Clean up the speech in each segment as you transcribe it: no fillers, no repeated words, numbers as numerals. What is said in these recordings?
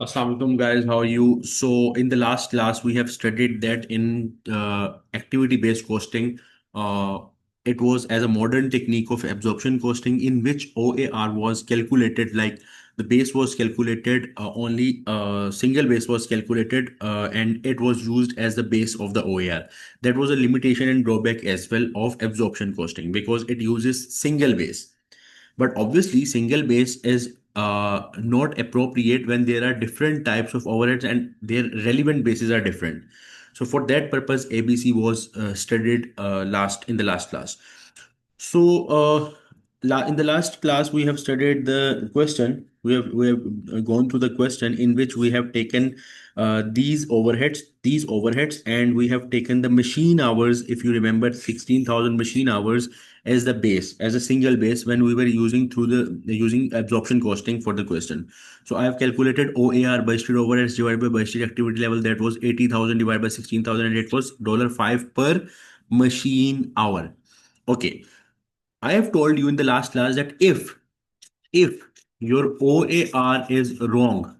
Assalamu alaikum guys, how are you? So in the last class, we have studied that in activity-based costing, uh, it was as a modern technique of absorption costing in which OAR was calculated, like the base was calculated, only single base was calculated, and it was used as the base of the OAR. That was a limitation and drawback as well of absorption costing because it uses single base. But obviously, single base is not appropriate when there are different types of overheads and their relevant bases are different. So for that purpose, ABC was studied last in the last class. So, in the last class, we have studied the question. We have gone through the question in which we have taken these overheads, and we have taken the machine hours. If you remember, 16,000 machine hours as the base, as a single base when we were using absorption costing for the question. So I have calculated OAR, budgeted overheads divided by budgeted activity level. That was 80,000 divided by 16,000, and it was $5 per machine hour. Okay. I have told you in the last class that if your OAR is wrong,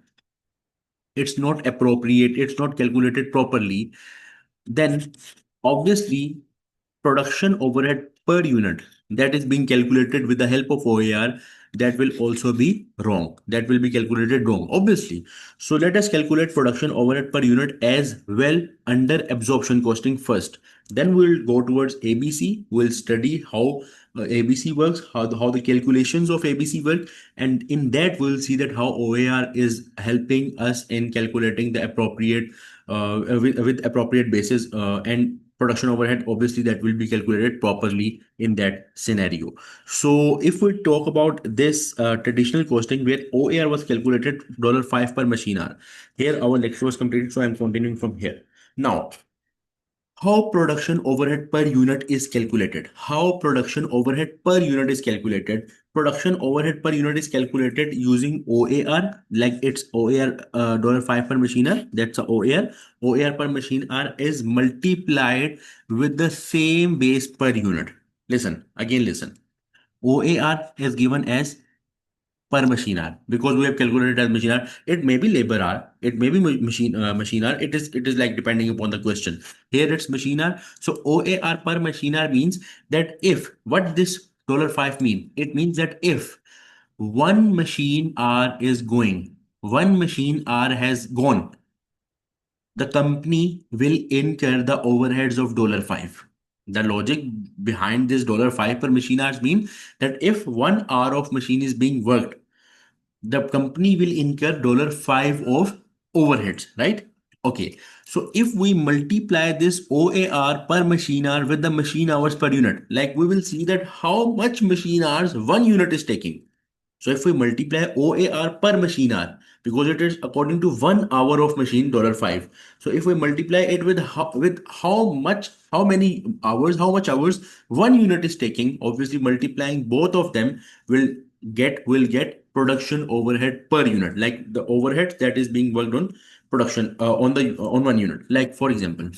it's not appropriate, it's not calculated properly, then obviously production overhead per unit that is being calculated with the help of OAR, that will also be wrong. That will be calculated wrong, obviously. So let us calculate production overhead per unit as well under absorption costing first. Then we'll go towards ABC. We'll study how ABC works, how the calculations of ABC work, and in that we'll see that how OAR is helping us in calculating the appropriate with appropriate basis, and production overhead, obviously that will be calculated properly in that scenario. So if we talk about this traditional costing where OAR was calculated $5 per machine hour, here our lecture was completed, so I'm continuing from here. Now, how production overhead per unit is calculated? How production overhead per unit is calculated? Production overhead per unit is calculated using OAR, like it's OAR $5 per machine hour. That's a OAR. OAR per machine hour is multiplied with the same base per unit. Listen, again listen. OAR is given as per machine hour because we have calculated as machine hour. It may be labor hour, it may be machine hour. It is like depending upon the question. Here it's machine hour. So OAR per machine hour means that if what this $5 mean, it means that if one machine hour is going, one machine hour has gone, the company will incur the overheads of $5. The logic behind this $5 per machine hours mean that if 1 hour of machine is being worked, the company will incur $5 of overheads, right? Okay. So if we multiply this OAR per machine hour with the machine hours per unit, like we will see that how much machine hours one unit is taking. So if we multiply OAR per machine hour, because it is according to 1 hour of machine $5. So if we multiply it with how many hours, how much hours one unit is taking, obviously multiplying both of them will get production overhead per unit, like the overhead that is being worked on production on one unit. Like for example,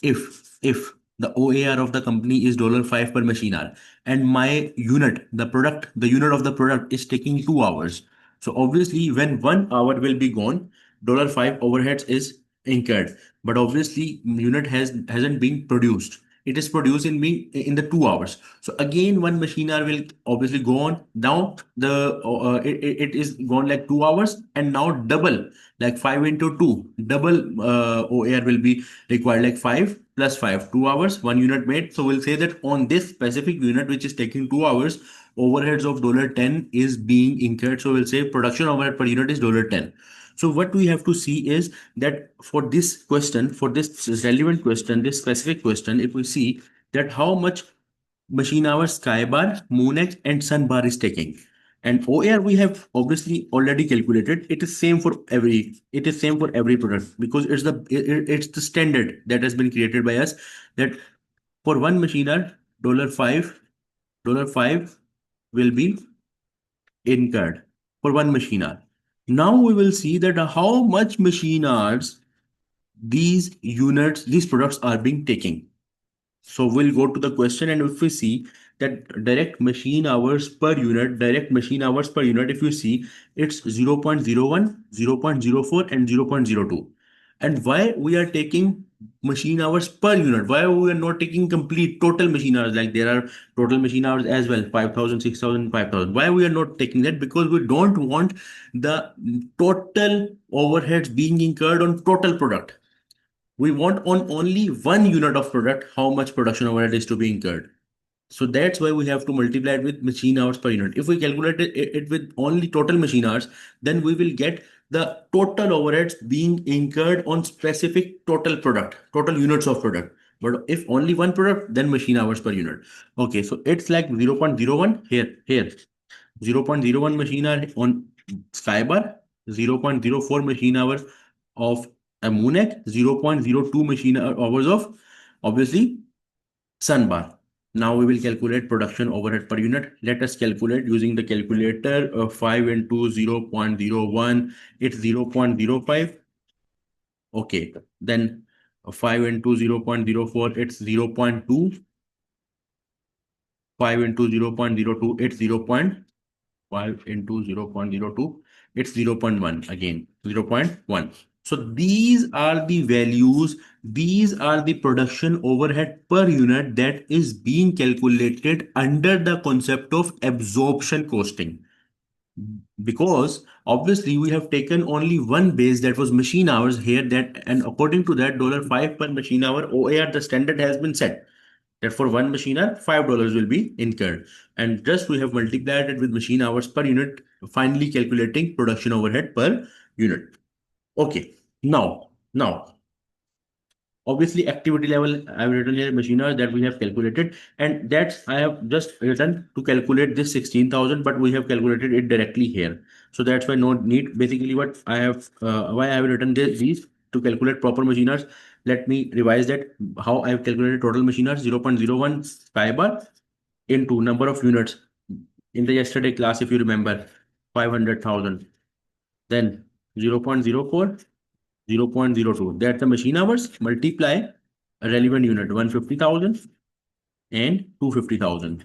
if the OAR of the company is $5 per machine hour, and my unit, the unit of the product is taking 2 hours. So obviously, when 1 hour will be gone, $5 overheads is incurred. But obviously, unit hasn't been produced. It is produced in the 2 hours. So again, one machine hour will obviously go on. Now it is gone like 2 hours, and now double, like 5 into 2, double OAR will be required, like 5 + 5, 2 hours, one unit made. So we'll say that on this specific unit, which is taking 2 hours, overheads of $10 is being incurred. So we'll say production overhead per unit is $10. So what we have to see is that for this question, for this relevant question, this specific question, if we see that how much machine hours Skybar, Moonex, and Sunbar is taking. And OAR we have obviously already calculated. It is same for every product because it's the standard that has been created by us, that for one machine hour, $5, $5 will be incurred for one machine hour. Now we will see that how much machine hours these products are being taking. So we'll go to the question, and if we see that direct machine hours per unit, if you see, it's 0.01, 0.04, and 0.02. And why we are taking machine hours per unit? Why we are not taking complete total machine hours? Like there are total machine hours as well, 5,000, 6,000, 5,000. Why we are not taking that? Because we don't want the total overheads being incurred on total product. We want on only one unit of product how much production overhead is to be incurred. So that's why we have to multiply it with machine hours per unit. If we calculate it with only total machine hours, then we will get the total overheads being incurred on specific total product, total units of product. But if only one product, then machine hours per unit. Okay, so it's like 0.01 here. 0.01 machine hour on Skybar, 0.04 machine hours of a Moonek, 0.02 machine hours of obviously Sunbar. Now we will calculate production overhead per unit. Let us calculate using the calculator. 5 into 0.01, it's 0.05. Okay, then 5 into 0.04, it's 0.2. 5 into 0.02, it's 0.5 into 0.02, it's 0.1 again, 0.1. So these are the values, these are the production overhead per unit that is being calculated under the concept of absorption costing. Because obviously we have taken only one base, that was machine hours here, that, and according to that $5 per machine hour OAR, the standard has been set that for one machine hour, $5 will be incurred. And just we have multiplied it with machine hours per unit, finally calculating production overhead per unit. Okay, now, obviously activity level, I have written here machine hours that we have calculated, and that's I have just written to calculate this 16,000, but we have calculated it directly here. So that's why no need. Basically, what I have, why I have written these to calculate proper machine hours. Let me revise that. How I have calculated total machine hours, 0.01 pi bar into number of units. In the yesterday class, if you remember, 500,000. Then 0.04, 0.02. That's the machine hours. Multiply a relevant unit, 150,000 and 250,000.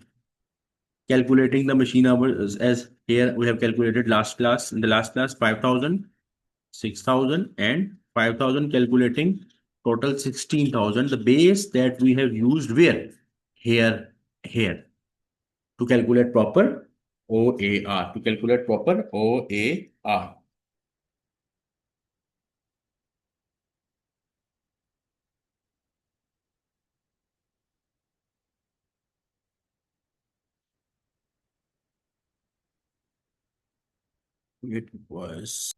Calculating the machine hours as here we have calculated last class. In the last class, 5,000, 6,000, and 5,000, calculating total 16,000. The base that we have used where? Here. To calculate proper OAR. To calculate proper OAR. It was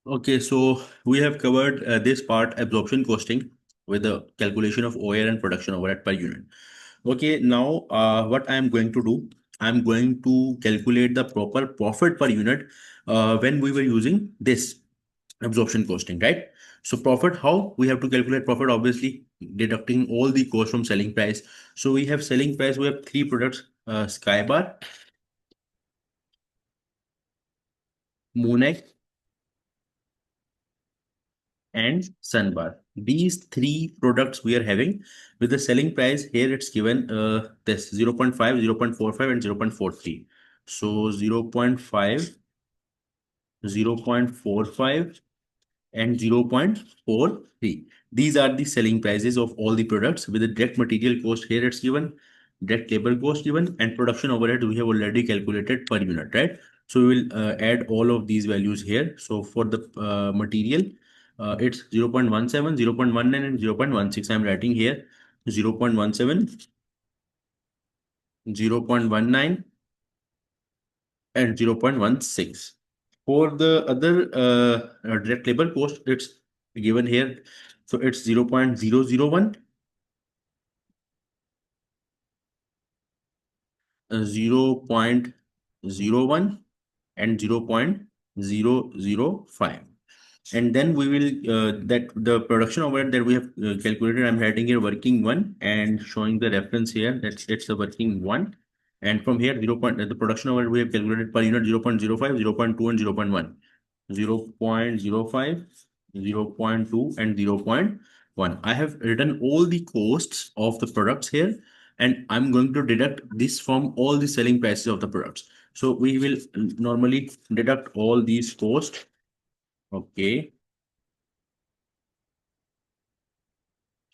okay. So we have covered this part, absorption costing, with the calculation of OAR and production overhead per unit. Okay, now what I am going to do, I'm going to calculate the proper profit per unit when we were using this absorption costing, right? So profit, how we have to calculate profit? Obviously, deducting all the cost from selling price. So we have selling price, we have three products, Skybar, Moonek, and Sunbar. These three products we are having with the selling price here, it's given this 0.5, 0.45, and 0.43. So 0.5, 0.45, and 0.43. These are the selling prices of all the products with the direct material cost here it's given, direct labor cost given, and production overhead we have already calculated per unit, right? So we will add all of these values here. So for the material, it's 0.17, 0.19, and 0.16. I'm writing here 0.17, 0.19, and 0.16. For the other direct labor cost, it's given here. So it's 0.001, 0.01, and 0.005. And then we will that the production overhead that we have calculated, I'm writing here working one and showing the reference here that it's the working one. And from here, the production overhead we have calculated per unit 0.05, 0.2, and 0.1. 0.05, 0.2, and 0.1. 0.1. I have written all the costs of the products here, and I'm going to deduct this from all the selling prices of the products. So we will normally deduct all these costs. Okay.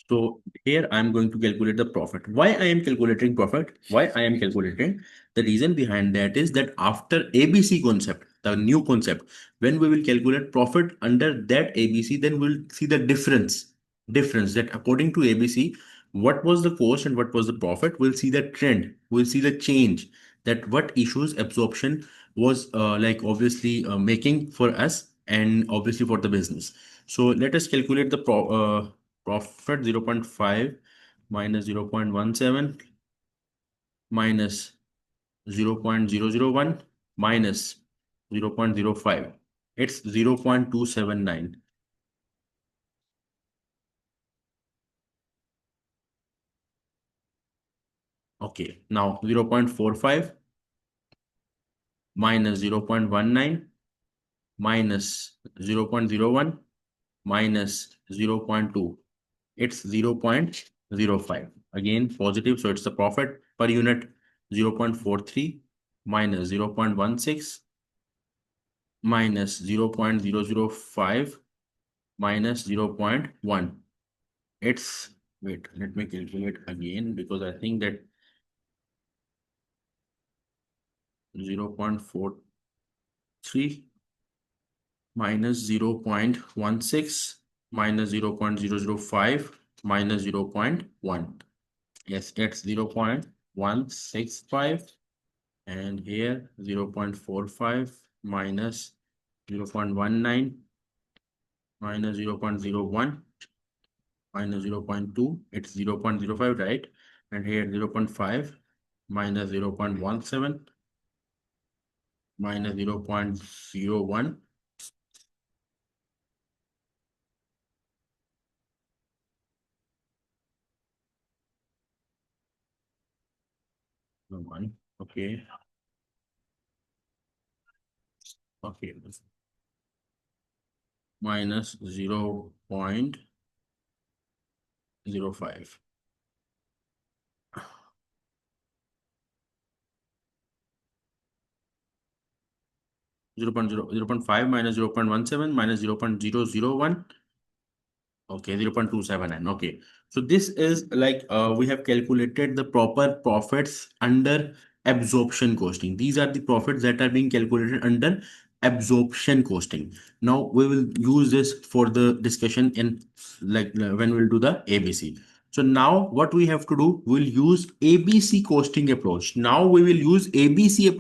So here I'm going to calculate the profit. Why I am calculating profit? Why I am calculating? The reason behind that is that after ABC concept, the new concept, when we will calculate profit under that ABC, then we'll see the difference. Difference that according to ABC, what was the cost and what was the profit? We'll see the trend. We'll see the change. That what issues absorption was like obviously making for us and obviously for the business. So let us calculate the profit 0.5 minus 0.17 minus 0.001 minus 0.05. It's 0.279. Okay, now 0.45 minus 0.19 minus 0.01 minus 0.2. It's 0.05. Again, positive, so it's the profit per unit 0.43 minus 0.16 minus 0.005 minus 0.1. It's, wait, let me calculate again because I think that 0.43 minus 0.16 minus 0.005 minus 0.1. Yes, it's 0.165, and here 0.45 minus 0.19 minus 0.01 minus 0.2. It's 0.05, right? And here 0.5 minus 0.17 minus 0.01. One. Okay. Okay. Minus 0.05. 0.5 minus 0.17 minus 0.001. Okay, 0.279. Okay. So this is like we have calculated the proper profits under absorption costing. These are the profits that are being calculated under absorption costing. Now we will use this for the discussion in like when we'll do the ABC. So now what we have to do, we'll use ABC costing approach. Now we will use ABC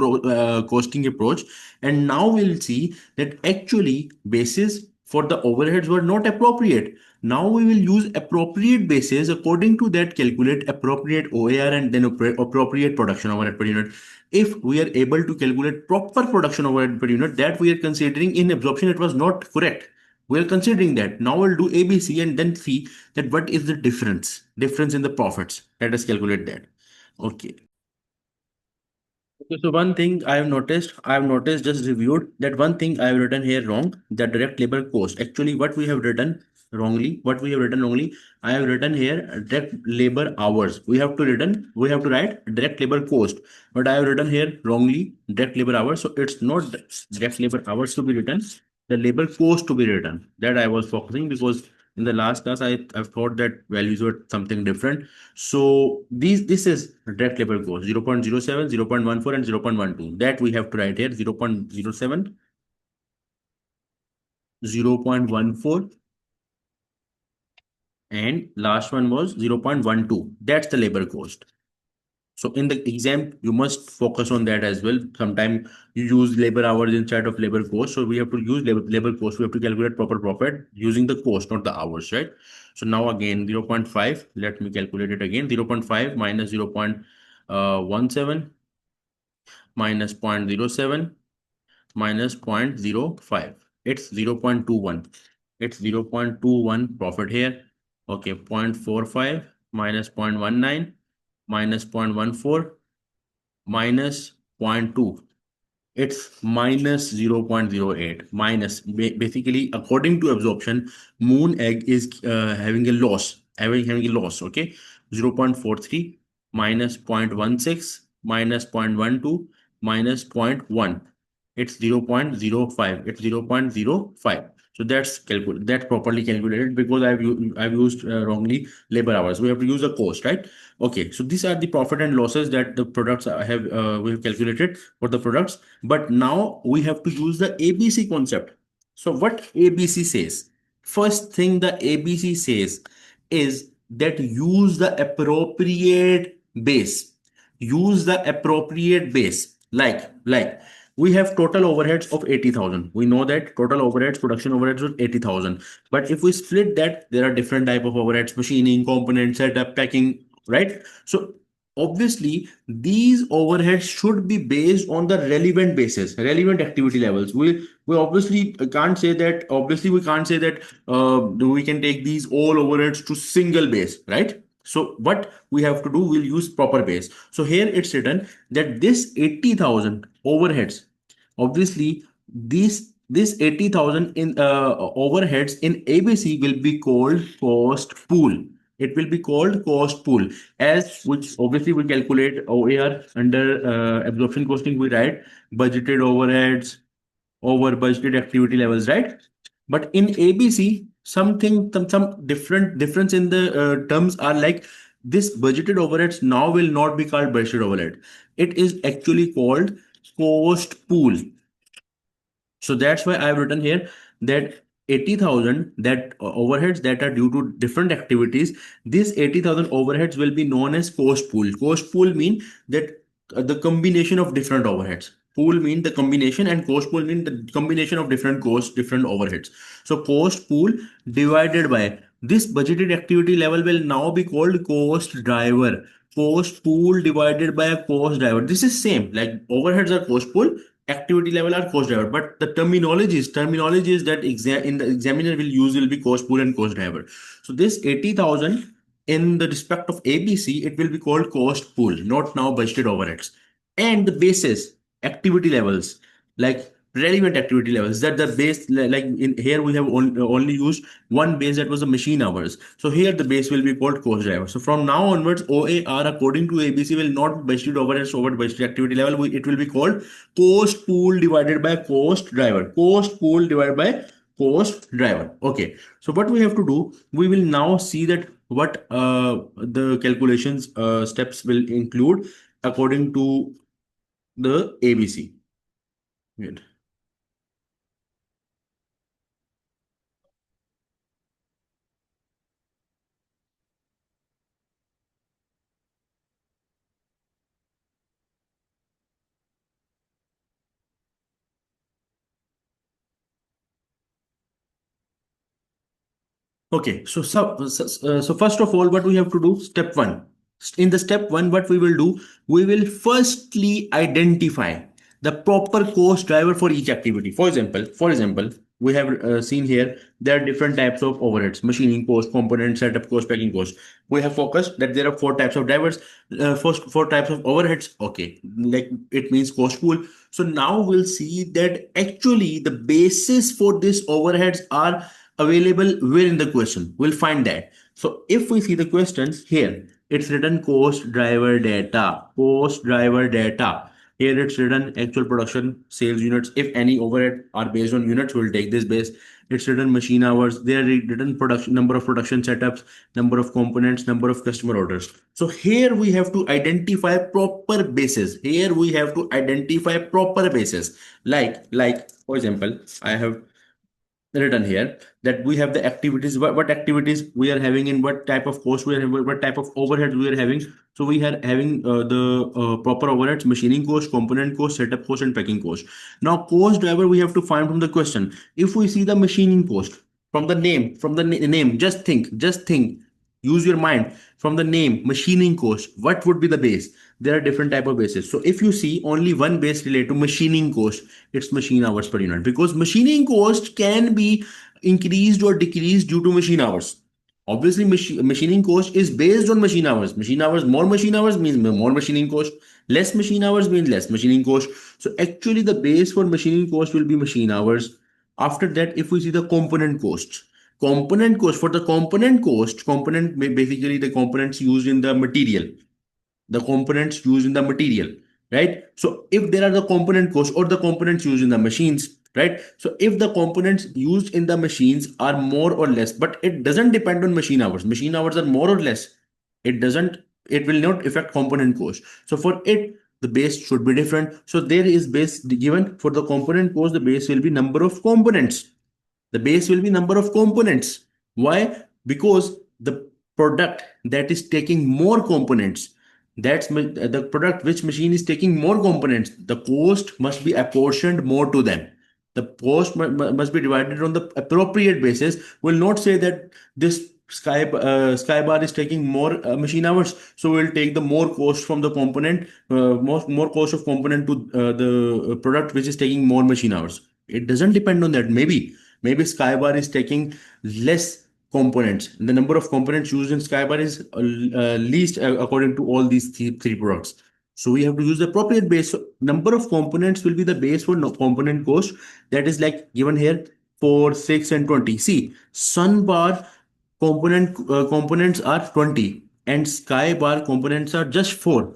costing approach, and now we'll see that actually basis for the overheads were not appropriate. Now we will use appropriate basis. According to that, calculate appropriate OAR and then appropriate production overhead per unit. If we are able to calculate proper production overhead per unit, that we are considering in absorption, it was not correct. We are considering that. Now we'll do ABC and then see that what is the difference in the profits. Let us calculate that. Okay. Okay, so one thing I have noticed, just reviewed that one thing I have written here wrong, the direct labor cost. Actually, what we have written wrongly, I have written here direct labor hours. We have to write direct labor cost, but I have written here wrongly direct labor hours. So it's not direct labor hours to be written, the labor cost to be written. That I was focusing because in the last class I thought that values were something different. So this is direct labor cost 0.07, 0.14, and 0.12. That we have to write here 0.07, 0.14, and last one was 0.12. That's the labor cost. So in the exam, you must focus on that as well. Sometimes you use labor hours instead of labor cost. So we have to use labor cost. We have to calculate proper profit using the cost, not the hours, right? So now again, 0.5. Let me calculate it again. 0.5 minus 0.17 minus 0.07 minus 0.05. It's 0.21. It's 0.21 profit here. Okay, 0.45 minus 0.19 minus 0.14 minus 0.2. It's minus 0.08. Basically, according to absorption, moon egg is having a loss, having a loss, okay? 0.43 minus 0.16 minus 0.12 minus zero point 0.1. It's 0.05. It's 0.05. So that's properly calculated because I've used wrongly labor hours. We have to use the cost, right? Okay, so these are the profit and losses that the products have we have calculated for the products. But now we have to use the ABC concept. So what ABC says? First thing the ABC says is that use the appropriate base. Use the appropriate base. Like we have total overheads of 80,000. We know that total overheads, production overheads was 80,000. But if we split that, there are different type of overheads, machining, component, setup, packing, right? So obviously, these overheads should be based on the relevant basis, relevant activity levels. We obviously can't say that. Obviously, we can't say that we can take these all overheads to single base, right? So what we have to do, we'll use proper base. So here it's written that this 80,000 overheads, obviously this 80,000 in overheads in ABC will be called cost pool. It will be called cost pool, as which obviously we calculate OAR under absorption costing. We write budgeted overheads over budgeted activity levels, right? But in ABC, some difference in the terms are like this budgeted overheads now will not be called budgeted overhead. It is actually called cost pool. So that's why I've written here that 80,000 that overheads that are due to different activities, this 80,000 overheads will be known as cost pool. Cost pool mean that the combination of different overheads. Pool mean the combination and cost pool mean the combination of different costs, different overheads. So cost pool divided by this budgeted activity level will now be called cost driver. Cost pool divided by a cost driver. This is same like overheads are cost pool, activity level are cost driver, but the terminology is that in the examiner will be cost pool and cost driver. So this 80,000 in the respect of ABC, it will be called cost pool, not now budgeted overheads. And the basis activity levels, like relevant activity levels, that the base, like in here we have only used one base, that was the machine hours. So here the base will be called cost driver. So from now onwards, OAR according to ABC will not be budgeted overheads over budgeted activity level. It will be called cost pool divided by cost driver. Cost pool divided by cost driver. Okay. So what we have to do, we will now see that what the calculations steps will include according to the ABC. Wait. Okay, so first of all, what we have to do, step one. In the step one, what we will do, we will firstly identify the proper cost driver for each activity. For example, we have seen here there are different types of overheads: machining cost, component setup cost, packing cost. We have focused that there are four types of drivers, first four types of overheads. Okay, like it means cost pool. So now we'll see that actually the basis for this overheads are available where in the question. We'll find that. So if we see the questions here, it's written cost driver data. Cost driver data. Here it's written actual production sales units. If any overhead are based on units, we'll take this base. It's written machine hours. There written production number of production setups, number of components, number of customer orders. So here we have to identify proper basis. Here we have to identify proper basis. Like for example, I have written here that we have the activities, what activities we are having, and what type of cost we are having, what type of overhead we are having. So we are having the proper overheads: machining cost, component cost, setup cost, and packing cost. Now cost driver we have to find from the question. If we see the machining cost from the name, name, just think, use your mind. From the name, machining cost, what would be the base? There are different type of bases. So if you see only one base related to machining cost, it's machine hours per unit, because machining cost can be increased or decreased due to machine hours. Obviously, machining cost is based on machine hours. More machine hours means more machining cost. Less machine hours means less machining cost. So actually, the base for machining cost will be machine hours. After that, if we see the component cost for the component cost, basically the components used in the material, the components used in the material, right? So if there are the component costs or the components used in the machines, right? So if the components used in the machines are more or less, but it doesn't depend on machine hours are more or less, it doesn't, it will not affect component cost. So for it, the base should be different. So there is base given for the component cost, the base will be number of components, the base will be number of components. Why? Because the product that is taking more components, the product which machine is taking more components, the cost must be apportioned more to them. The cost must be divided on the appropriate basis. Will not say that this Skybar is taking more machine hours, so we'll take the more cost from the component, more cost of component to the product which is taking more machine hours. It doesn't depend on that. Maybe Skybar is taking less components. The number of components used in Skybar is least according to all these three products. So we have to use the appropriate base. So number of components will be the base for no component cost. That is like given here 4, 6, and 20. See, Sunbar components are 20 and Skybar components are just 4.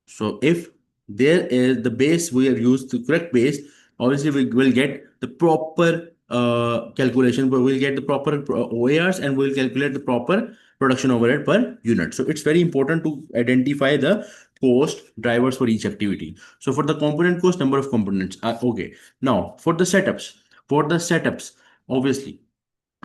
So if there is the base we are used the correct base, obviously we will get the proper calculation, but we'll get the proper OARs and we'll calculate the proper production overhead per unit. So it's very important to identify the cost drivers for each activity. So for the component cost, number of components are okay. Now for the setups, obviously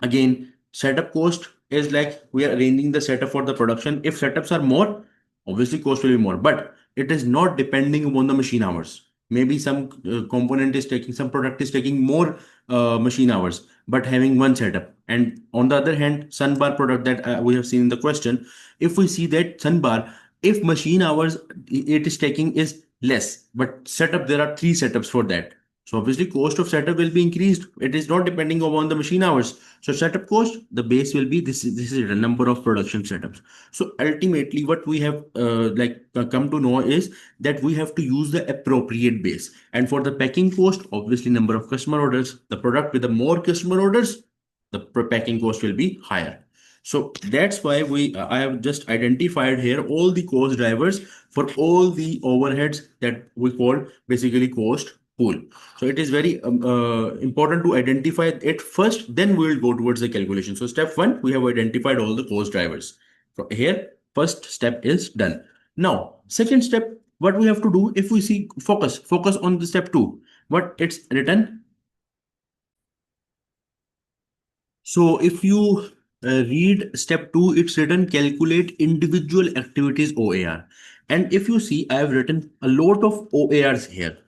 again, setup cost is like we are arranging the setup for the production. If setups are more, obviously cost will be more, but it is not depending upon the machine hours. Maybe some component is taking, some product is taking more machine hours, but having one setup. And on the other hand, Sunbar product that we have seen in the question, if we see that Sunbar, if machine hours it is taking is less, but setup, there are three setups for that. So obviously cost of setup will be increased. It is not depending upon the machine hours. So setup cost, the base will be this is the number of production setups. So ultimately what we have come to know is that we have to use the appropriate base. And for the packing cost, obviously number of customer orders, the product with the more customer orders, the packing cost will be higher. So that's why I have just identified here all the cost drivers for all the overheads that we call basically cost pool. So it is very important to identify it first, then we will go towards the calculation. So step one, we have identified all the cost drivers. So here, first step is done. Now, second step, what we have to do if we see focus on the step two, what it's written. So if you read step 2, it's written calculate individual activities OAR. And if you see, I have written a lot of OARs here.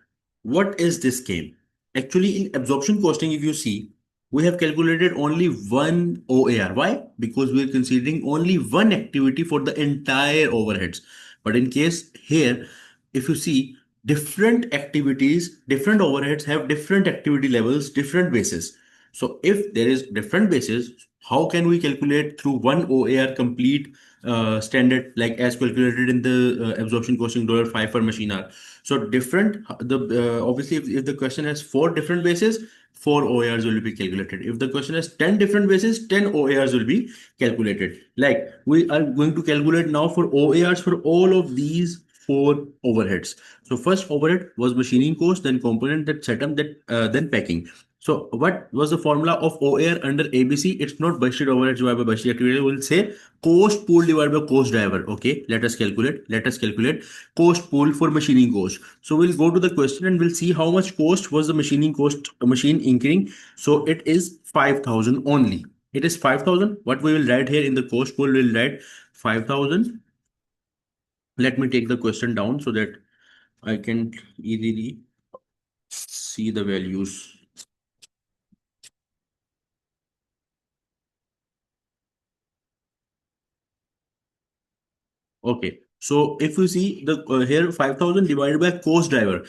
What is this game? Actually, in absorption costing, if you see, we have calculated only one OAR. Why? Because we are considering only one activity for the entire overheads. But in case here, if you see, different activities, different overheads have different activity levels, different bases. So if there is different bases, how can we calculate through one OAR complete standard like as calculated in the absorption costing $5 per machine hour? So different the obviously if the question has 4 different bases, 4 OARs will be calculated. If the question has 10 different bases, 10 OARs will be calculated. Like we are going to calculate now for OARs for all of these 4 overheads. So first overhead was machining cost, then component, that setup, that then packing. So what was the formula of OAR under ABC? It's not budgeted overheads divided by budgeted activity. We'll say cost pool divided by cost driver. Okay, let us calculate. Let us calculate cost pool for machining cost. So we'll go to the question and we'll see how much cost was the machining cost machine incurring. So it is 5,000 only. It is 5,000. What we will write here in the cost pool, we'll write 5,000. Let me take the question down so that I can easily see the values. Okay, so if you see the here 5,000 divided by cost driver.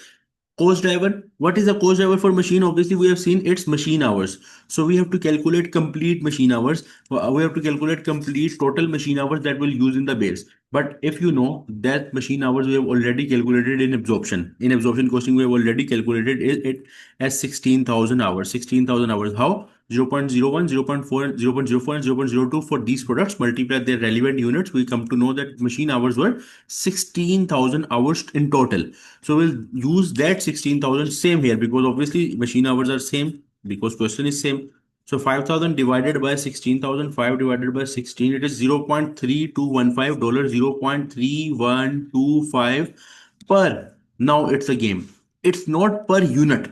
Cost driver. What is the cost driver for machine? Obviously, we have seen it's machine hours. So we have to calculate complete machine hours. We have to calculate complete total machine hours that we'll use in the base. But if you know that machine hours we have already calculated in absorption. In absorption costing, we have already calculated it as 16,000 hours. 16,000 hours. How? 0.01, 0.4, 0.04, and 0.02 for these products, multiply their relevant units, we come to know that machine hours were 16,000 hours in total. So we'll use that 16,000 same here because obviously machine hours are same because question is same. So 5,000 divided by 16,000, 5 divided by 16, it is $0.3215, $0.3125 per. Now it's a game. It's not per unit.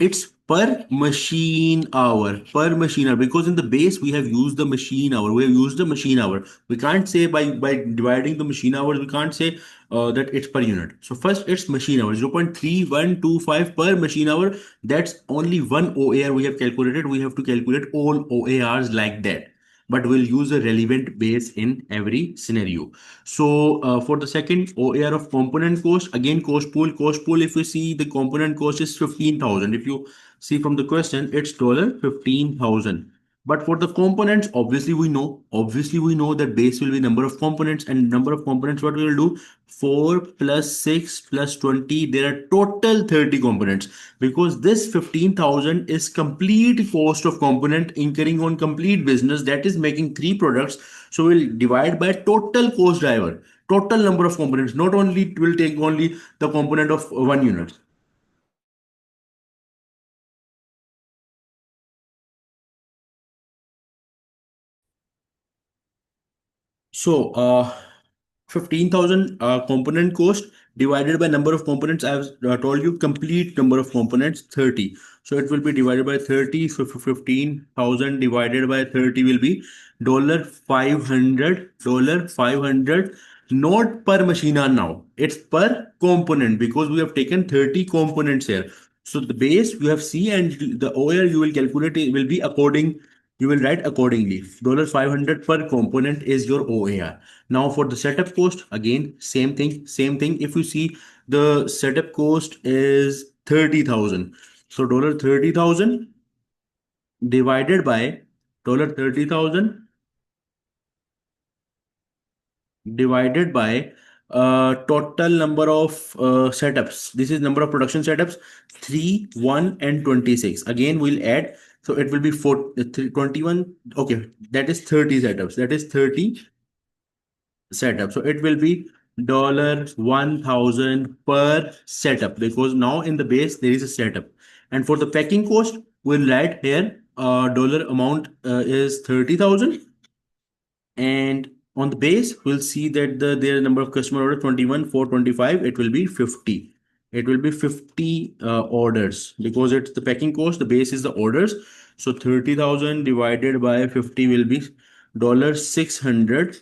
It's per machine hour, per machine hour. Because in the base we have used the machine hour. We have used the machine hour. We can't say by dividing the machine hours, we can't say that it's per unit. So first it's machine hour, 0.3125 per machine hour. That's only one OAR we have calculated. We have to calculate all OARs like that. But we'll use a relevant base in every scenario. So for the second OAR of component cost, again cost pool, if you see the component cost is 15,000. If you see from the question, it's $15,000. But for the components, obviously we know that base will be number of components, and number of components, what we will do, 4 plus 6 plus 20, there are total 30 components, because this 15,000 is complete cost of component incurring on complete business that is making three products. So we'll divide by total cost driver, total number of components, not only will take only the component of one unit. So, 15,000 component cost divided by number of components. I have told you complete number of components 30. So it will be divided by 30. So 15,000 divided by 30 will be $500, $500, not per machine hour now. It's per component because we have taken 30 components here. So the base you have C and the OR you will calculate it will be according, you will write accordingly. $500 per component is your OAR. Now for the setup cost, again, same thing. If you see the setup cost is 30,000. So $30,000 divided by $30,000 divided by total number of setups. This is number of production setups, 3, 1, and 26. Again, we'll add. So it will be 21. Okay, that is 30 setups. That is 30 setup. So it will be $1,000 per setup because now in the base there is a setup. And for the packing cost, we'll write here dollar amount is 30,000, and on the base we'll see that their number of customer order 21 425, it will be 50. It will be 50 orders because it's the packing cost, the base is the orders. So 30,000 divided by 50 will be dollar 600,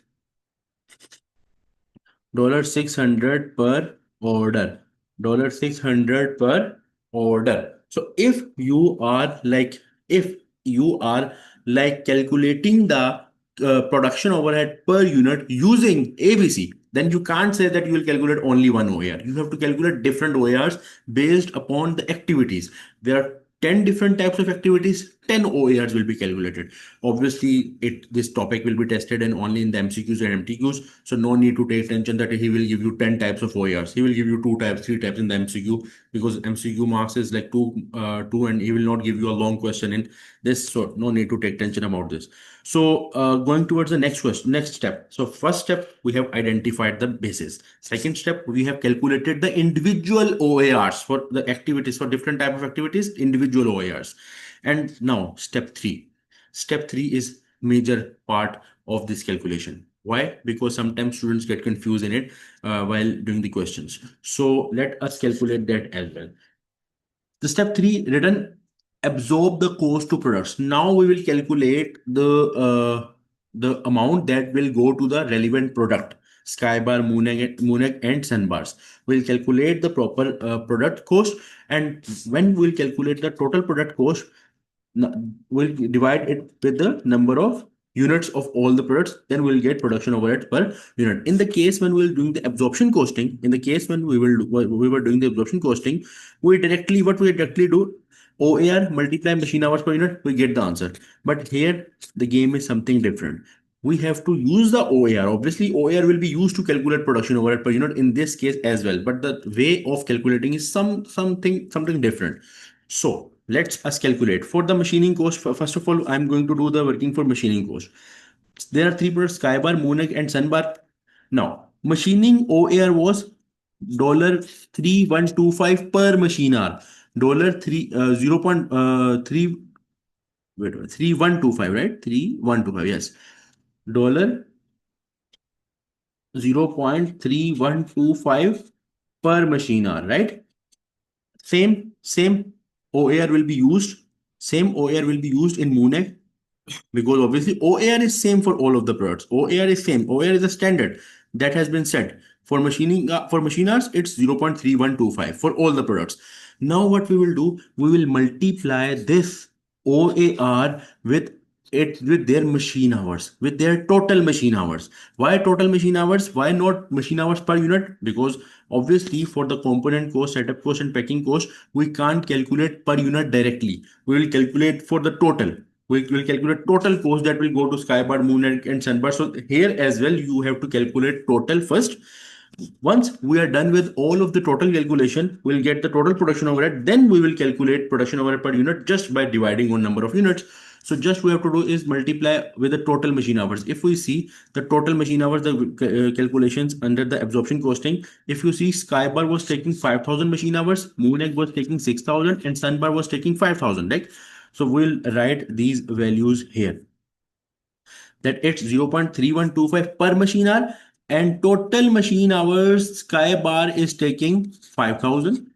$600 per order, $600 per order. So if you are like calculating the production overhead per unit using ABC, then you can't say that you will calculate only one OAR. You have to calculate different OARs based upon the activities. There are 10 different types of activities, 10 OARs will be calculated. Obviously, this topic will be tested and only in the MCQs and MTQs. So no need to take attention that he will give you 10 types of OARs. He will give you 2 types, 3 types in the MCQ because MCQ marks is like two, and he will not give you a long question in this. So no need to take attention about this. So going towards the next question, next step. So first step, we have identified the basis. Second step, we have calculated the individual OARs for the activities, for different type of activities, individual OARs. And now step 3. Step 3 is major part of this calculation. Why? Because sometimes students get confused in it while doing the questions. So let us calculate that as well. The step 3 written, absorb the cost to products. Now we will calculate the amount that will go to the relevant product. Skybar, Moonek and Sunbars. We'll calculate the proper product cost, and when we'll calculate the total product cost, we'll divide it with the number of units of all the products, then we'll get production overhead per unit. In the case when we're doing the absorption costing, in the case when we were doing the absorption costing, what we directly do, OAR multiply machine hours per unit, we get the answer. But here the game is something different. We have to use the OAR. Obviously, OAR will be used to calculate production overhead per unit in this case as well. But the way of calculating is something different. So let's us calculate for the machining cost. First of all, I'm going to do the working for machining cost. There are three products: Skybar, Moonek, and Sunbar. Now, machining OAR was $3125 per machine hour. Dollar three 0.3 wait 3125, right? 3125, yes. Dollar 0.3125 per machine hour, right? Same OAR will be used. Same OAR will be used in Moonek, because obviously OAR is same for all of the products. OAR is same. OAR is a standard that has been set for machining. For machine hours, it's 0.3125 for all the products. Now what we will do, we will multiply this OAR with their machine hours, with their total machine hours. Why total machine hours? Why not machine hours per unit? Because obviously for the component cost, setup cost, and packing cost, we can't calculate per unit directly. We will calculate for the total. We will calculate total cost that will go to Skybar, Moon, and Sunbar. So here as well, you have to calculate total first. Once we are done with all of the total calculation, we'll get the total production overhead. Then we will calculate production overhead per unit just by dividing on number of units. So just we have to do is multiply with the total machine hours. If we see the total machine hours, the calculations under the absorption costing, if you see Skybar was taking 5,000 machine hours, Moonek was taking 6,000, and Sunbar was taking 5,000, right? So we'll write these values here, that it's 0.3125 per machine hour, and total machine hours Skybar is taking 5,000,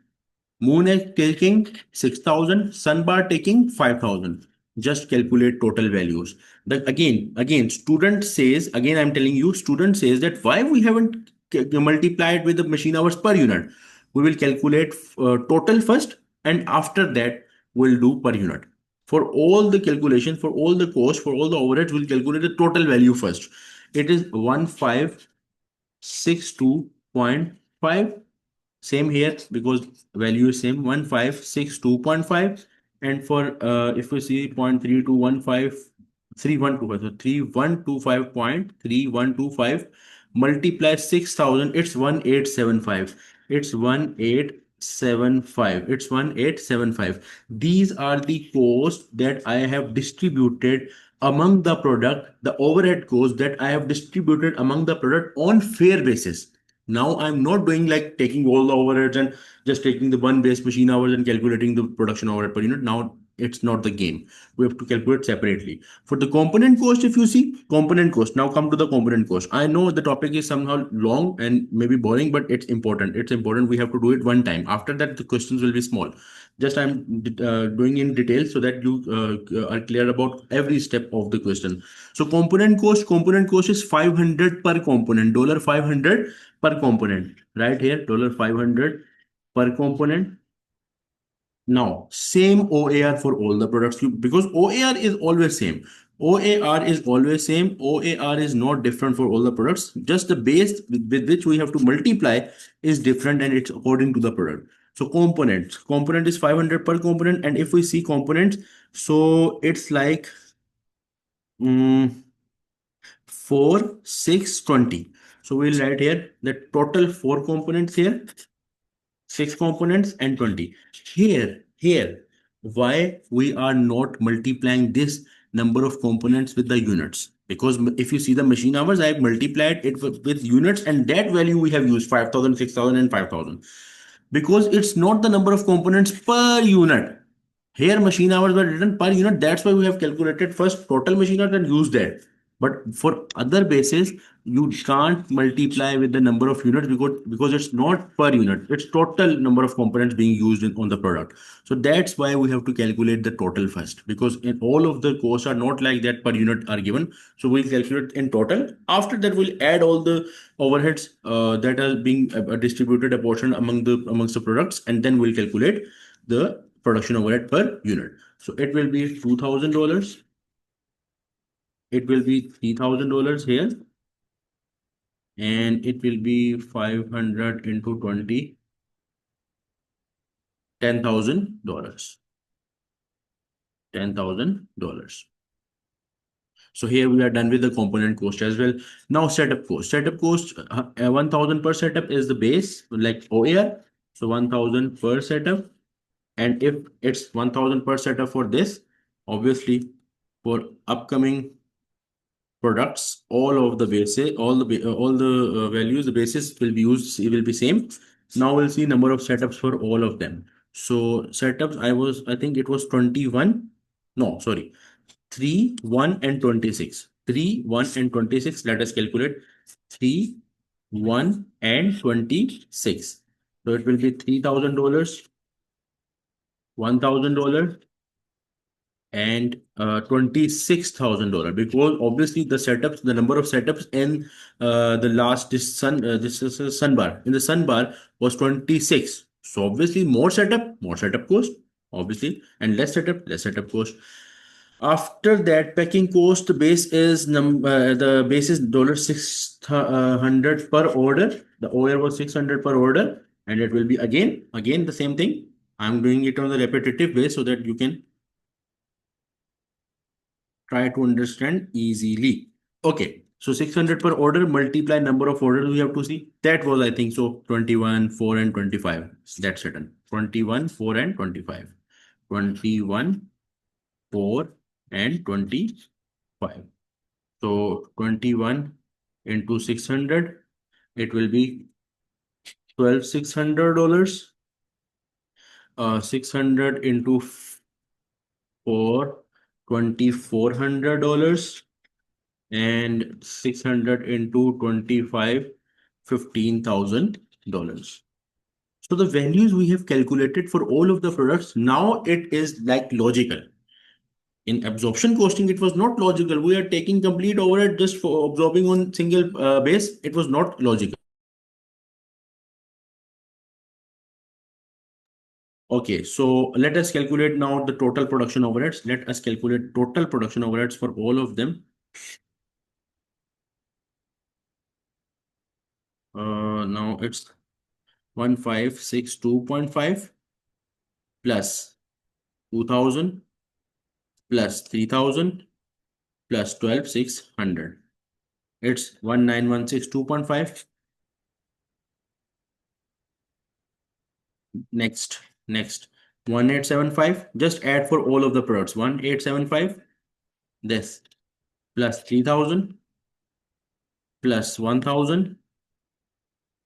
Moon is taking 6,000, Sunbar taking 5,000. Just calculate total values. Again, student says, again, I'm telling you, student says that why we haven't multiplied with the machine hours per unit. We will calculate total first, and after that, we'll do per unit. For all the calculations, for all the costs, for all the overheads, we'll calculate the total value first. It is 1562.5. Same here, because value is same, 1562.5. And for if we see 0.3215, 3125, so 3125.3125 multiply 6,000, it's 1875. It's 1875. It's 1875. These are the costs that I have distributed among the product, the overhead cost that I have distributed among the product on fair basis. Now I'm not doing like taking all the overheads and just taking the one base machine hours and calculating the production overhead per unit. Now it's not the game. We have to calculate separately. For the component cost, if you see component cost, now come to the component cost. I know the topic is somehow long and maybe boring, but it's important. It's important. We have to do it one time. After that, the questions will be small. Just I'm doing in detail so that you are clear about every step of the question. So component cost is 500 per component, $500 per component, right here, $500 per component. Now, same OAR for all the products, because OAR is always same. OAR is always same. OAR is not different for all the products. Just the base with which we have to multiply is different, and it's according to the product. So component is 500 per component. And if we see components, so it's like 4, 6, 20. So we'll write here the total 4 components here, 6 components, and 20. Here, why we are not multiplying this number of components with the units? Because if you see the machine hours, I have multiplied it with units, and that value we have used 5,000, 6,000, and 5,000. Because it's not the number of components per unit. Here machine hours were written per unit. That's why we have calculated first total machine hours and used that. But for other bases, you can't multiply with the number of units, because it's not per unit. It's total number of components being used on the product. So that's why we have to calculate the total first, because in all of the costs are not like that per unit are given. So we'll calculate in total. After that, we'll add all the overheads that are being distributed, apportioned amongst the products, and then we'll calculate the production overhead per unit. So it will be $2,000 it will be $3,000 here, and it will be 500 into 20, $10,000. $10,000. So here we are done with the component cost as well. Now setup cost. Setup cost, 1,000 per setup is the base, like OAR. So 1,000 per setup. And if it's 1,000 per setup for this, obviously for upcoming products, all of the bases, all the values, the basis will be used, it will be same. Now we'll see number of setups for all of them. So setups, I think it was 21. No, sorry. 3, 1, and 26. 3, 1, and 26. Let us calculate. 3, 1, and 26. So it will be $3,000, $1,000, and $26,000, because obviously the number of setups in the last this is a sun bar. In the sun bar was 26. So obviously more setup cost, obviously, and less setup cost. After that, packing cost, the base is $600 per order. The OR was 600 per order, and it will be again the same thing. I'm doing it on the repetitive way so that you can try to understand easily. Okay, so 600 per order, multiply number of orders we have to see. That was, I think, so 21, 4, and 25. That's certain. 21, 4, and 25. 21, 4, and 25. So 21 into 600, it will be $12,600. 600 into 4, $2,400. And 600 into 25, $15,000. So the values we have calculated for all of the products, now it is like logical. In absorption costing, it was not logical. We are taking complete overhead just for absorbing on single base. It was not logical. Okay, so let us calculate now the total production overheads. Let us calculate total production overheads for all of them. Now it's 1562.5 plus 2,000 plus 3,000 plus 12,600. It's 19,162.5. Next, 1875. Just add for all of the products. 1875. This plus 3,000 plus 1,000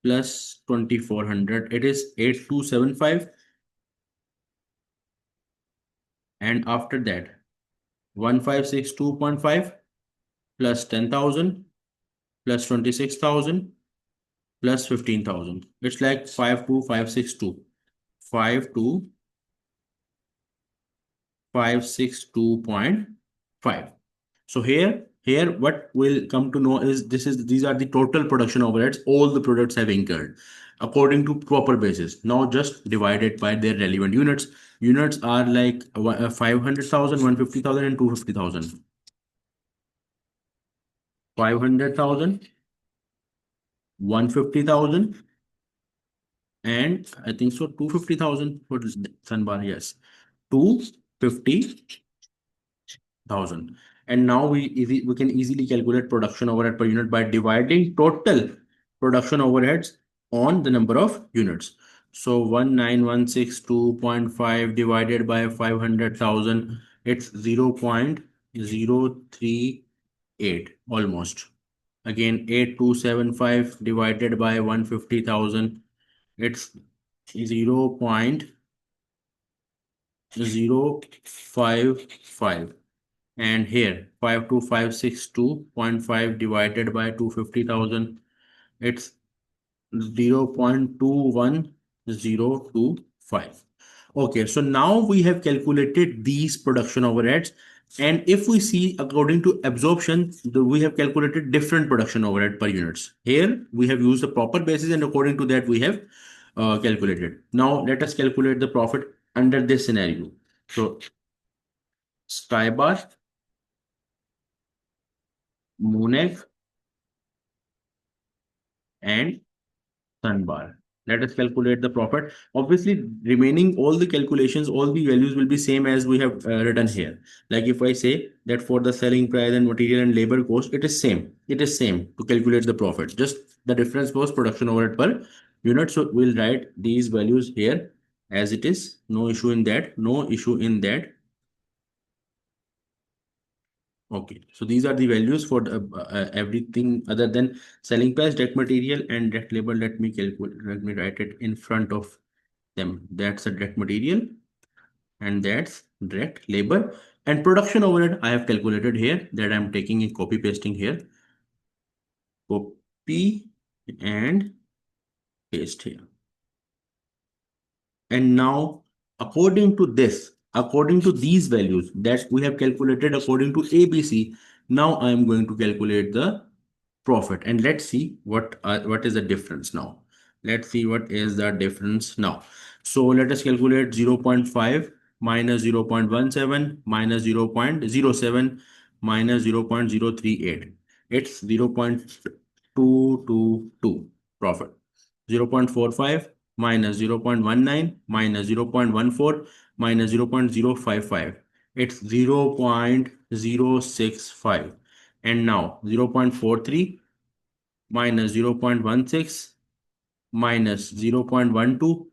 plus 2,400. It is 8,275. And after that, 1562.5 plus 10,000 plus 26,000 plus 15,000. It's like 52562. 52562.5. So here what we'll come to know is these are the total production overheads all the products have incurred according to proper basis. Now just divided by their relevant units. Units are like 500,000, 150,000, and 250,000. 500,000, 150,000, and I think so 250,000 for this sun bar. Yes, 250,000. And now we can easily calculate production overhead per unit by dividing total production overheads on the number of units. So 19,162.5 divided by 500,000, it's 0.038 almost. Again, 8,275 divided by 150,000, it's 0.055. And here 52562.5 divided by 250,000, it's 0.21025. Okay, so now we have calculated these production overheads, and if we see according to absorption, we have calculated different production overhead per units. Here we have used the proper basis, and according to that we have calculated. Now let us calculate the profit under this scenario. So sky bar Moonek and Sunbar. Let us calculate the profit. Obviously, remaining all the calculations, all the values will be same as we have written here. Like if I say that for the selling price and material and labor cost, it is same. It is same to calculate the profit. Just the difference was production overhead per unit. So we'll write these values here as it is. No issue in that. No issue in that. Okay, so these are the values for the, everything other than selling price, direct material, and direct labor. Let me calculate. Let me write it in front of them. That's a direct material, and that's direct labor and production overhead. I have calculated here that I'm taking a copy pasting here. Copy and paste here. And now, according to these values that we have calculated according to ABC, now I am going to calculate the profit, and let's see what is the difference now. Let's see what is the difference now. So let us calculate 0.5 minus 0.17 minus 0.07 minus 0.038. It's 0.222 profit. 0.45 minus 0.19 minus 0.14 minus 0.055. It's 0.065. And now 0.43 minus 0.16 minus 0.12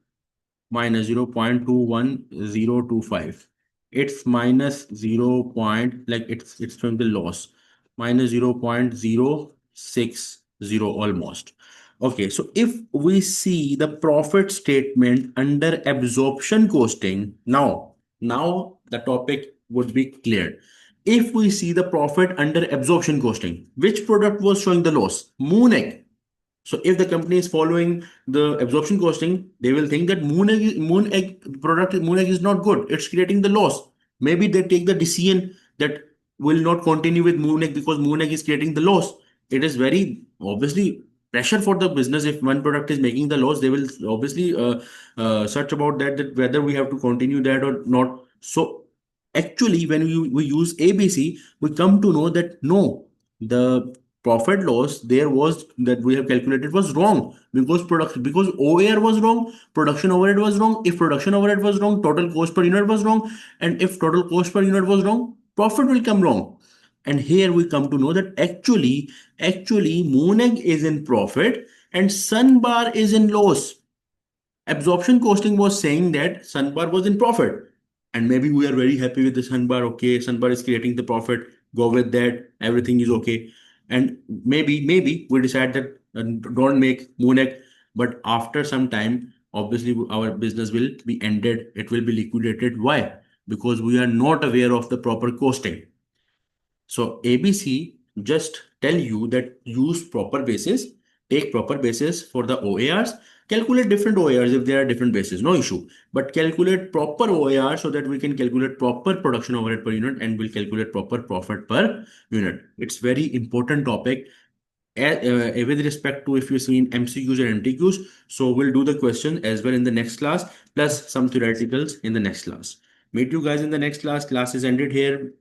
minus 0.21025. It's minus 0 point, like it's from the loss, minus 0.060 almost. Okay, so if we see the profit statement under absorption costing, now the topic would be clear. If we see the profit under absorption costing, which product was showing the loss? Moonek. So if the company is following the absorption costing, they will think that moon egg product moon egg is not good. It's creating the loss. Maybe they take the decision that will not continue with moon egg because moon egg is creating the loss. It is very obviously pressure for the business. If one product is making the loss, they will obviously search about that whether we have to continue that or not. So actually, when we use ABC, we come to know that no, the profit loss there was that we have calculated was wrong because production because OAR was wrong, production overhead was wrong. If production overhead was wrong, total cost per unit was wrong, and if total cost per unit was wrong, profit will come wrong. And here we come to know that actually Mooneg is in profit and Sunbar is in loss. Absorption costing was saying that Sunbar was in profit. And maybe we are very happy with the Sunbar. Okay, Sunbar is creating the profit. Go with that. Everything is okay. And maybe we decide that don't make Moonek. But after some time, obviously our business will be ended. It will be liquidated. Why? Because we are not aware of the proper costing. So ABC just tell you that use proper basis, take proper basis for the OARs, calculate different OARs if there are different bases, no issue. But calculate proper OAR so that we can calculate proper production overhead per unit and will calculate proper profit per unit. It's very important topic. With respect to if you see in MCQs and MTQs, so we'll do the question as well in the next class, plus some theoreticals in the next class. Meet you guys in the next class. Class is ended here.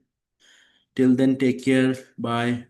Till then, take care. Bye.